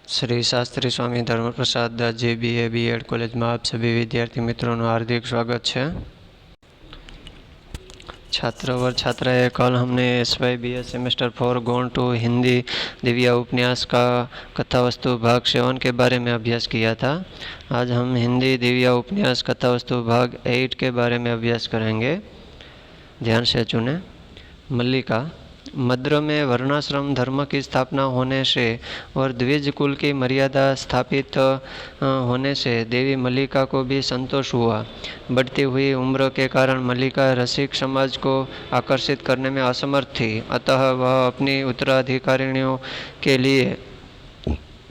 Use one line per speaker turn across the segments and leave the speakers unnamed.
श्री शास्त्री स्वामी Dharmaprasad Das ji BA B.Ed college में आप सभी विद्यार्थी मित्रों हार्दिक स्वागत है। छात्र और छात्राएं, कल हमने SY BS सेमेस्टर 4 गौण टू हिंदी दिव्या उपन्यास का कथावस्तु भाग 7 के बारे में अभ्यास किया था। आज हम हिंदी दिव्या उपन्यास कथावस्तु भाग 8 के बारे में अभ्यास करेंगे। ध्यान से चुनें। मल्लिका। मद्र में वर्णाश्रम धर्म की स्थापना होने से और द्विज कुल की मर्यादा स्थापित होने से देवी मल्लिका को भी संतोष हुआ। बढ़ती हुई उम्र के कारण मल्लिका रसिक समाज को आकर्षित करने में असमर्थ थी, अतः वह अपनी उत्तराधिकारिणियों के लिए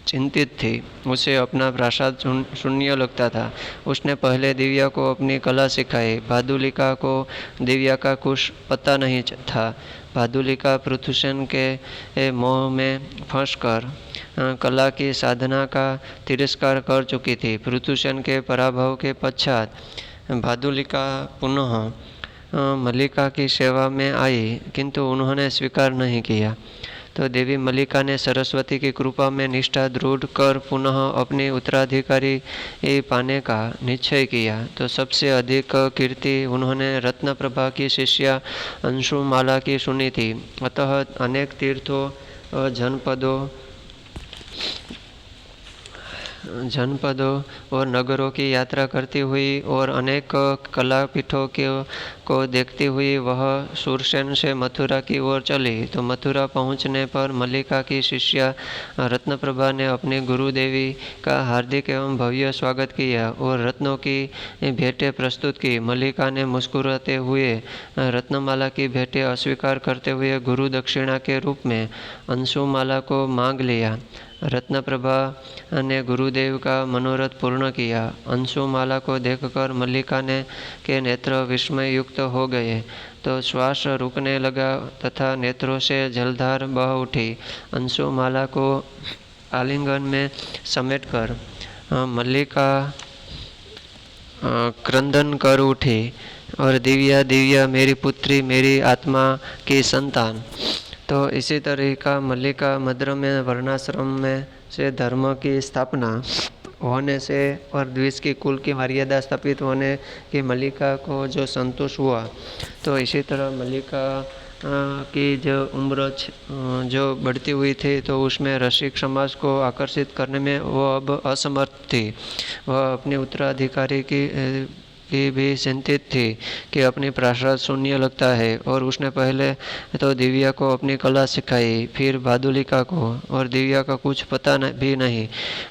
चिंतित थी। उसे अपना प्रासाद शून्य लगता था। उसने पहले दिव्या को अपनी कला सिखाई। भादुलिका को दिव्या का कुछ पता नहीं था। भादुलिका पृथुसेन के मोह में फंसकर कला की साधना का तिरस्कार कर चुकी थी। पृथुसेन के पराभव के पश्चात भादुलिका पुनः मल्लिका की सेवा में आई, किंतु उन्होंने स्वीकार नहीं किया। तो देवी मल्लिका ने सरस्वती की कृपा में निष्ठा दृढ़ कर पुनः अपनी उत्तराधिकारी पाने का निश्चय किया। तो सबसे अधिक कीर्ति उन्होंने रत्नप्रभा की शिष्या अंशुमाला की सुनी थी। अतः अनेक तीर्थों जनपदों और नगरों की यात्रा करती हुई और अनेक कलापीठों को देखती हुई वह सुरसेन से मथुरा की ओर चली। तो मथुरा पहुंचने पर मल्लिका की शिष्या रत्नप्रभा ने अपनी गुरुदेवी का हार्दिक एवं भव्य स्वागत किया और रत्नों की भेंटें प्रस्तुत की। मल्लिका ने मुस्कुराते हुए रत्नमाला की भेंटें अस्वीकार करते हुए गुरु दक्षिणा के रूप में अंशुमाला को मांग लिया। रत्नप्रभा ने गुरुदेव का मनोरथ पूर्ण किया। अंशुमाला को देखकर मल्लिका के नेत्र विस्मय युक्त हो गए। तो श्वास रुकने लगा तथा नेत्रों से जलधार बह उठी। अंशुमाला को आलिंगन में समेटकर मल्लिका क्रंदन कर उठी और दिव्या दिव्या मेरी पुत्री, मेरी आत्मा की संतान। तो इसी तरीका मल्लिका मद्र में वर्णाश्रम में से धर्म की स्थापना होने से और द्विज की कुल की मर्यादा स्थापित होने की मल्लिका को जो संतोष हुआ, तो इसी तरह मल्लिका की जो उम्र जो बढ़ती हुई थी, तो उसमें रसिक समाज को आकर्षित करने में वो अब असमर्थ थी। वह अपनी उत्तराधिकारी की भी चिंतित थी कि अपनी प्रासाद शून्य लगता है, और उसने पहले तो दिव्या को अपनी कला सिखाई, फिर भादुलिका को, और दिव्या का कुछ पता भी नहीं।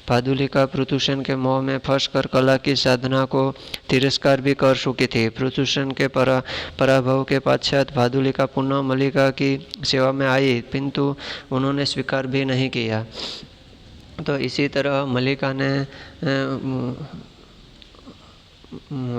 भादुलिका पृथुसेन के मोह में फंसकर कला की साधना को तिरस्कार भी कर चुकी थी। पृथुसेन के पराभव के पश्चात भादुलिका पुनः मल्लिका की सेवा में आई, किंतु उन्होंने स्वीकार भी नहीं किया। तो इसी तरह मल्लिका ने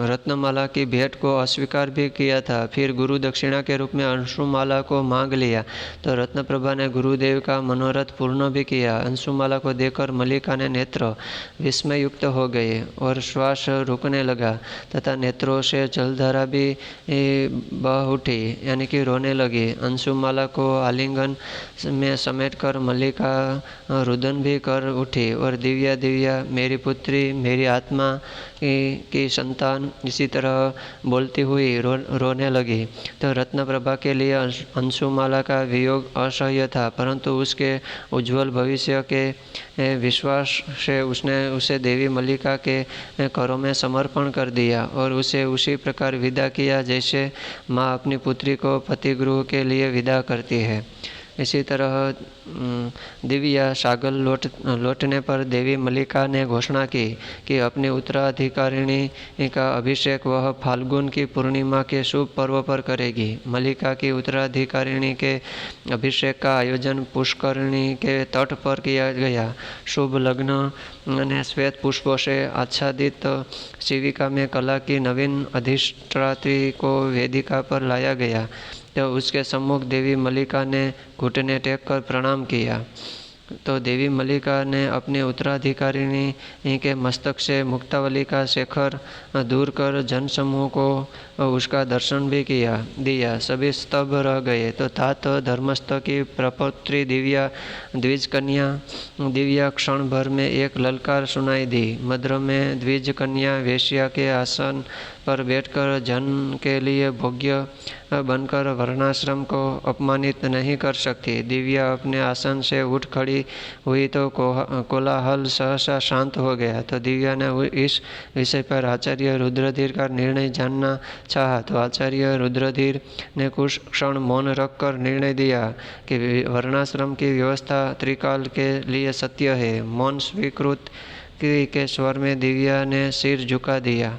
रत्नमाला की भेंट को अस्वीकार भी किया था। फिर गुरु दक्षिणा के रूप में अंशुमाला को मांग लिया। तो रत्नप्रभा ने गुरुदेव का मनोरथ पूर्ण भी किया। अंशुमाला को देखकर मल्लिका ने नेत्र विस्मय युक्त हो गए और श्वास रुकने लगा तथा नेत्रों से जलधारा भी बह उठी, यानी कि रोने लगी। अंशुमाला को आलिंगन में समेटकर मल्लिका रुदन भी कर उठी और दिव्या दिव्या मेरी पुत्री, मेरी आत्मा की संतान, इसी तरह बोलती हुई रोने लगी। तो रत्नप्रभा के लिए अंशुमाला का वियोग असह्य था, परंतु उसके उज्जवल भविष्य के विश्वास से उसने उसे देवी मल्लिका के करों में समर्पण कर दिया और उसे उसी प्रकार विदा किया जैसे माँ अपनी पुत्री को पतिगृह के लिए विदा करती है। इसी तरह दिव्या सागल लौटने पर देवी मल्लिका ने घोषणा की कि अपनी उत्तराधिकारिणी का अभिषेक वह फाल्गुन की पूर्णिमा के शुभ पर्व पर करेगी। मल्लिका की उत्तराधिकारिणी के अभिषेक का आयोजन पुष्करणी के तट पर किया गया। शुभ लग्न ने श्वेत पुष्पों से आच्छादित शिविका में कला की नवीन अधिष्ठात्री को वेदिका पर लाया गया। तो उसके सम्मुख देवी मल्लिका ने घुटने टेक कर प्रणाम किया। तो देवी मल्लिका ने अपने उत्तराधिकारिणी के मस्तक से मुक्तावली का शेखर दूर कर जनसमूह को उसका दर्शन भी दिया। सभी स्तब्ध रह गए। तो तात धर्मस्थ की प्रपौत्री द्विज कन्या दिव्या क्षण भर में एक ललकार सुनाई दी। मध्य में द्विज कन्या वेश्या के आसन पर बैठकर जन के लिए भोग्य बनकर वर्णाश्रम को अपमानित नहीं कर सकती। दिव्या अपने आसन से उठ खड़ी हुई तो कोलाहल सहसा शांत हो गया। तो दिव्या ने इस विषय पर आचार्य रुद्रधीर का निर्णय जानना चाहा। तो आचार्य रुद्रधीर ने कुछ क्षण मौन रखकर निर्णय दिया कि वर्णाश्रम की व्यवस्था त्रिकाल के लिए सत्य है। मौन स्वीकृत के स्वर में दिव्या ने सिर झुका दिया।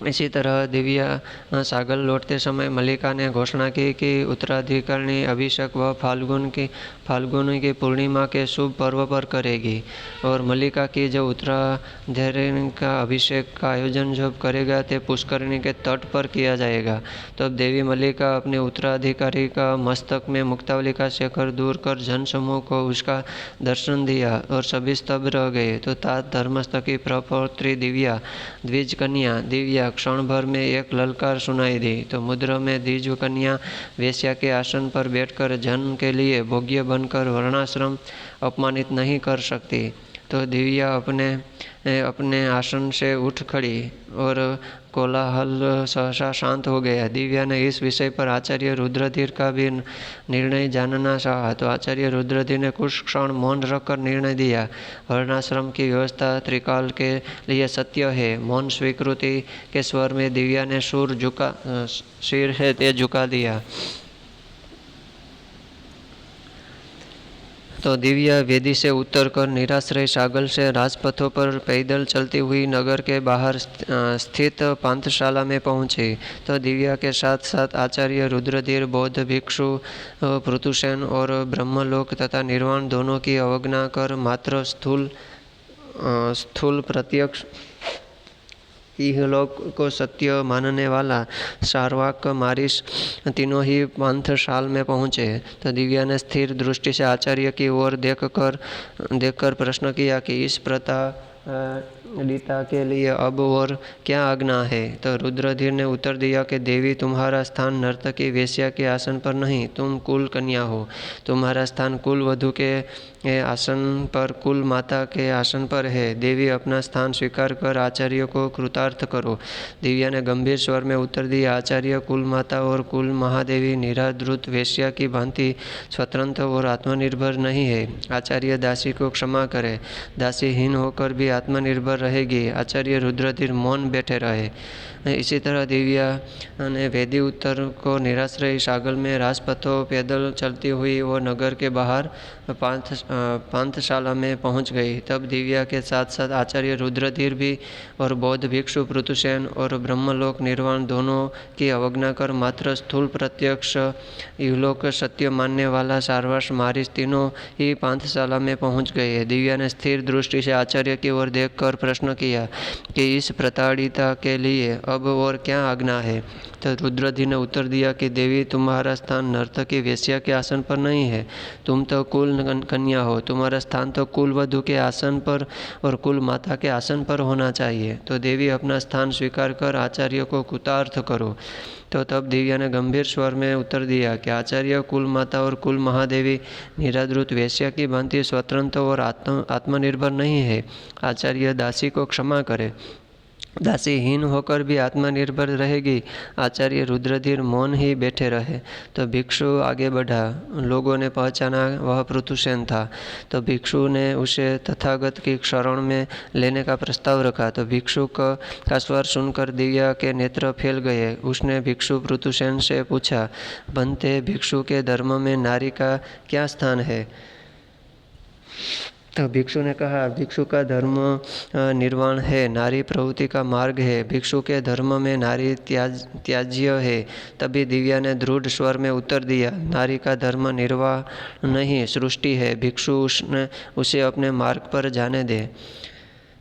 इसी तरह दिव्या सागर लौटते समय मल्लिका ने घोषणा की कि उत्तराधिकारिणी अभिषेक व फाल्गुन की पूर्णिमा के शुभ पर्व पर करेगी। और मल्लिका की जो उत्तराधिकारिणी का अभिषेक का आयोजन जब करेगा ते पुष्करिणी के तट पर किया जाएगा। तो अब देवी मल्लिका अपने उत्तराधिकारी का मस्तक में मुक्तावली का शेखर दूर कर जनसमूह को उसका दर्शन दिया और सभी स्तब्ध रह गए। तो तात धर्मस्थ की प्रपौत्री द्विज कन्या दिव्या क्षण भर में एक ललकार सुनाई दी। तो मुद्रा में द्विज कन्या वेश्या के आसन पर बैठकर जन के लिए भोग्य बनकर वर्णाश्रम अपमानित नहीं कर सकती। तो दिव्या अपने आसन से उठ खड़ी और कोलाहल सहसा शांत हो गया। दिव्या ने इस विषय पर आचार्य रुद्रधीर का भी निर्णय जानना चाहा। तो आचार्य रुद्रधीर ने कुछ क्षण मौन रखकर निर्णय दिया। वर्णाश्रम की व्यवस्था त्रिकाल के लिए सत्य है। मौन स्वीकृति के स्वर में दिव्या ने सिर है ते झुका दिया। तो दिव्या वेदी से उतरकर निराश्रय सागल से राजपथों पर पैदल चलती हुई नगर के बाहर स्थित पांथशाला में पहुंची। तो दिव्या के साथ साथ आचार्य रुद्रधीर, बौद्ध भिक्षु पृथुसेन और ब्रह्मलोक तथा निर्वाण दोनों की अवज्ञा कर मात्र स्थूल प्रत्यक्ष इहलोक को सत्य मानने वाला चार्वाक मारीस तीनों ही पांथशाल में पहुँचे। तो दिव्या ने स्थिर दृष्टि से आचार्य की ओर देखकर प्रश्न किया कि इस रीता के लिए अब और क्या आज्ञा है। तो रुद्रधीर ने उत्तर दिया कि देवी, तुम्हारा स्थान नर्तकी वेश्या के आसन पर नहीं, तुम कुल कन्या हो। तुम्हारा स्थान कुल वधु के आसन पर, कुल माता के आसन पर है। देवी, अपना स्थान स्वीकार कर आचार्य को कृतार्थ करो। दिव्या ने गंभीर स्वर में उत्तर दिया, आचार्य कुल माता और कुल महादेवी निराधृत वेश्या की भांति स्वतंत्र और आत्मनिर्भर नहीं है। आचार्य दासी को क्षमा करे, दासी हीन होकर भी आत्मनिर्भर रहेगी। आचार्य रुद्रधीर मौन बैठे रहे। इसी तरह दिव्या ने वेदी उत्तर को निराश्रय सागल में राजपथों पैदल चलती हुई वो नगर के बाहर पांथशाला में पहुंच गई। तब दिव्या के साथ साथ आचार्य रुद्रधीर भी और बौद्ध भिक्षु पृथुसेन और ब्रह्मलोक निर्वाण दोनों की अवज्ञा कर मात्र स्थूल प्रत्यक्ष इहलोक सत्य मानने वाला चार्वाक मारीस तीनों ही पांथशाला में पहुंच गए। दिव्या ने स्थिर दृष्टि से आचार्य की ओर देखकर प्रश्न किया कि इस प्रताड़िता के लिए अब और क्या आज्ञा है। तो रुद्रधीर ने उत्तर दिया कि देवी, तुम्हारा स्थान नर्तकी वेश्या के आसन पर नहीं है, तुम तो कुल कन्या हो। तुम्हारा स्थान तो कुल वधु के आसन पर और कुल माता के आसन पर होना चाहिए। तो देवी, अपना स्थान स्वीकार कर आचार्य को कृतार्थ करो। तो तब दिव्या ने गंभीर स्वर में उत्तर दिया कि आचार्य कुल माता और कुल महादेवी निराधृत वेश्या की भांति स्वतंत्र और आत्मनिर्भर नहीं है। आचार्य दासी को क्षमा करे, दासी हीन होकर भी आत्मनिर्भर रहेगी। आचार्य रुद्रधीर मौन ही बैठे रहे। तो भिक्षु आगे बढ़ा। लोगों ने पहचाना वह पृथुसेन था। तो भिक्षु ने उसे तथागत की शरण में लेने का प्रस्ताव रखा। तो भिक्षु का स्वर सुनकर दिव्या के नेत्र फैल गए। उसने भिक्षु पृथुसेन से पूछा, बनते भिक्षु के धर्म में नारी का क्या स्थान है। तो भिक्षु ने कहा, भिक्षु का धर्म निर्वाण है, नारी प्रवृत्ति का मार्ग है। भिक्षु के धर्म में नारी त्याज्य है। तभी दिव्या ने दृढ़ स्वर में उत्तर दिया, नारी का धर्म निर्वाण नहीं, सृष्टि है। भिक्षु उसे अपने मार्ग पर जाने दे।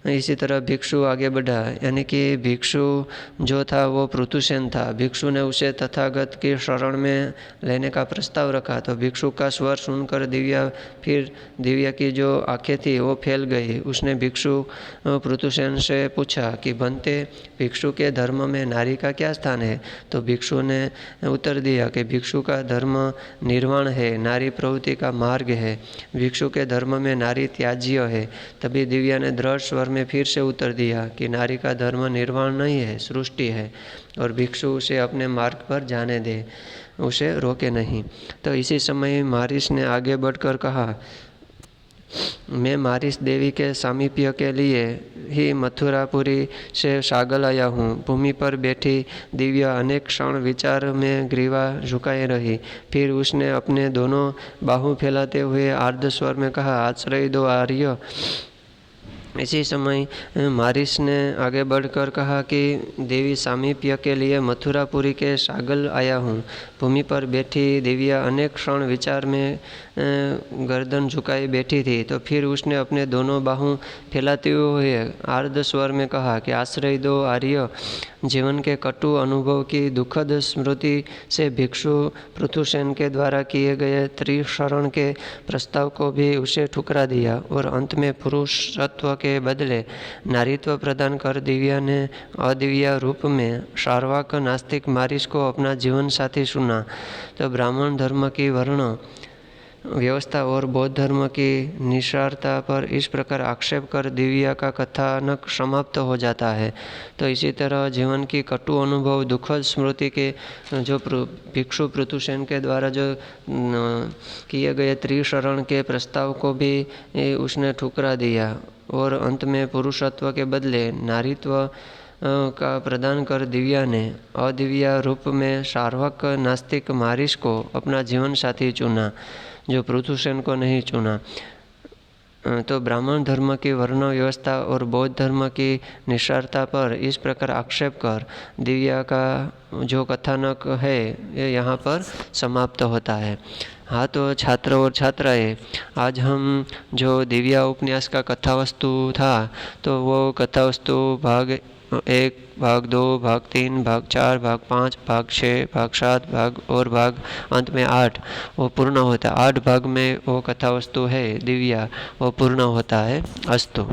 इसी तरह भिक्षु आगे बढ़ा, यानी कि भिक्षु जो था वो पृथुसेन था। भिक्षु ने उसे तथागत की शरण में लेने का प्रस्ताव रखा। तो भिक्षु का स्वर सुनकर दिव्या की जो आंखें थी वो फैल गई। उसने भिक्षु पृथुसेन से पूछा कि बनते, भिक्षु के धर्म में नारी का क्या स्थान है? तो भिक्षु ने उत्तर दिया कि भिक्षु का धर्म निर्वाण है, नारी प्रवृत्ति का मार्ग है। भिक्षु के धर्म में नारी त्याज्य है। तभी दिव्या ने दृढ़ स्वर में फिर से उत्तर दिया कि नारी का धर्म निर्वाण नहीं है, सृष्टि है, और भिक्षु उसे अपने मार्ग पर जाने दे, उसे रोके नहीं। तो इसी समय मारिस ने आगे बढ़कर कहा, मैं मारिस देवी के सामीप्य के लिए ही मथुरापुरी से सागल आया हूँ। भूमि पर बैठी दिव्या अनेक क्षण विचार में ग्रीवा झुकाए रही। फिर उसने अपने दोनों बाहु फैलाते हुए आर्द्र स्वर में कहा, आश्रय दो आर्य। इसी समय मारिस ने आगे बढ़कर कहा कि देवी सामीप्य के लिए मथुरापुरी के सागल आया हूँ। भूमि पर बैठी दिव्या अनेक क्षण विचार में गर्दन झुकाई बैठी थी। तो फिर उसने अपने दोनों बाहु फैलाते हुए आर्द्र स्वर में कहा कि आश्रय दो आर्य। जीवन के कटु अनुभव की दुखद स्मृति से भिक्षु पृथुसेन के द्वारा किए गए त्रिशरण के प्रस्ताव को भी उसे ठुकरा दिया और अंत में पुरुषत्व के बदले नारीत्व प्रदान कर दिव्या ने अदिव्या रूप में शार्वाक नास्तिक मारिस को अपना जीवन साथी चुना। तो ब्राह्मण धर्म की वर्ण व्यवस्था और बौद्ध धर्म की निसारता पर इस प्रकार आक्षेप कर दिव्या का कथानक समाप्त हो जाता है। तो इसी तरह जीवन की कटु अनुभव दुखद स्मृति के जो भिक्षु पृथुसेन के द्वारा जो किए गए त्रिशरण के प्रस्ताव को भी उसने ठुकरा दिया और अंत में पुरुषत्व के बदले नारीत्व का प्रदान कर दिव्या ने अदिव्या रूप में सार्वक नास्तिक मारिस को अपना जीवन साथी चुना, जो पृथुसेन को नहीं चुना। तो ब्राह्मण धर्म की वर्ण व्यवस्था और बौद्ध धर्म की निसारता पर इस प्रकार आक्षेप कर दिव्या का जो कथानक है ये यहाँ पर समाप्त होता है। हाँ, तो छात्र और छात्राएं, आज हम जो दिव्या उपन्यास का कथावस्तु था तो वो कथावस्तु भाग 1, भाग 2, भाग 3, भाग 4, भाग 5, भाग 6, भाग 7, भाग और भाग अंत में 8 वो पूर्ण होता है। 8 भाग में वो कथावस्तु है दिव्या, वो पूर्ण होता है। अस्तु।